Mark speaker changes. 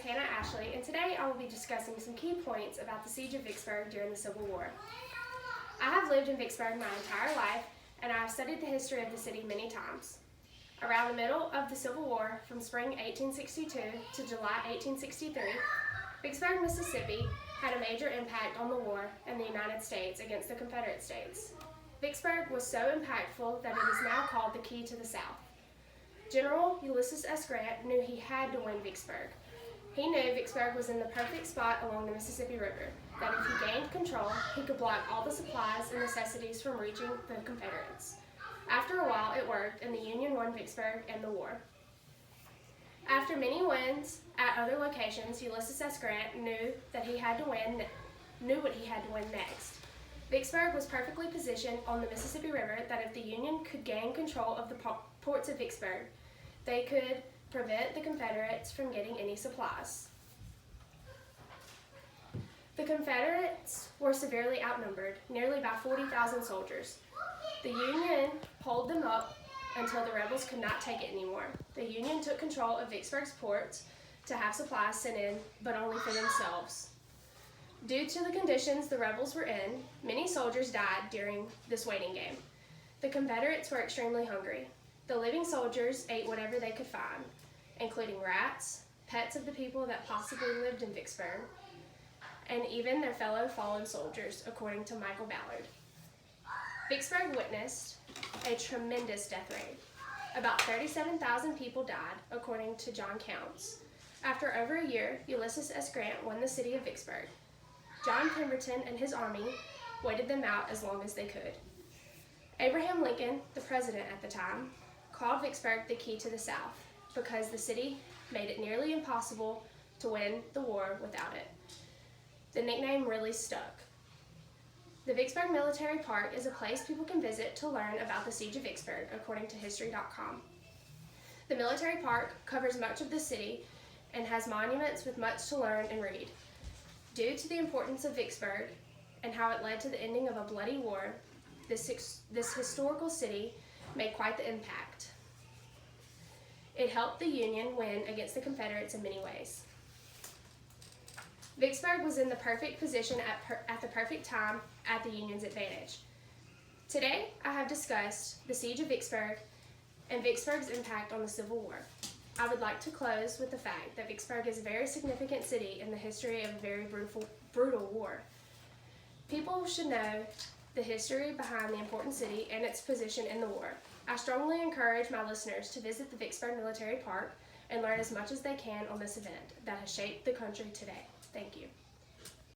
Speaker 1: Hannah Ashley, and today I will be discussing some key points about the Siege of Vicksburg during the Civil War. I have lived in Vicksburg my entire life, and I have studied the history of the city many times. Around the middle of the Civil War, from spring 1862 to July 1863, Vicksburg, Mississippi had a major impact on the war and the United States against the Confederate States. Vicksburg was so impactful that it is now called the Key to the South. General Ulysses S. Grant knew he had to win Vicksburg. He knew Vicksburg was in the perfect spot along the Mississippi River, that if he gained control, he could block all the supplies and necessities from reaching the Confederates. After a while, it worked, and the Union won Vicksburg and the war. After many wins at other locations, Ulysses S. Grant knew what he had to win next. Vicksburg was perfectly positioned on the Mississippi River that if the Union could gain control of the ports of Vicksburg, they could prevent the Confederates from getting any supplies. The Confederates were severely outnumbered, nearly by 40,000 soldiers. The Union pulled them up until the rebels could not take it anymore. The Union took control of Vicksburg's ports to have supplies sent in, but only for themselves. Due to the conditions the rebels were in, many soldiers died during this waiting game. The Confederates were extremely hungry. The living soldiers ate whatever they could find, including rats, pets of the people that possibly lived in Vicksburg, and even their fellow fallen soldiers, according to Michael Ballard. Vicksburg witnessed a tremendous death rate. About 37,000 people died, according to John Counts. After over a year, Ulysses S. Grant won the city of Vicksburg. John Pemberton and his army waited them out as long as they could. Abraham Lincoln, the president at the time, called Vicksburg the Key to the South because the city made it nearly impossible to win the war without it. The nickname really stuck. The Vicksburg Military Park is a place people can visit to learn about the Siege of Vicksburg, according to History.com. The military park covers much of the city and has monuments with much to learn and read. Due to the importance of Vicksburg and how it led to the ending of a bloody war, this historical city made quite the impact. It helped the Union win against the Confederates in many ways. Vicksburg was in the perfect position at the perfect time at the Union's advantage. Today, I have discussed the Siege of Vicksburg and Vicksburg's impact on the Civil War. I would like to close with the fact that Vicksburg is a very significant city in the history of a very brutal war. People should know the history behind the important city and its position in the war. I strongly encourage my listeners to visit the Vicksburg Military Park and learn as much as they can on this event that has shaped the country today. Thank you.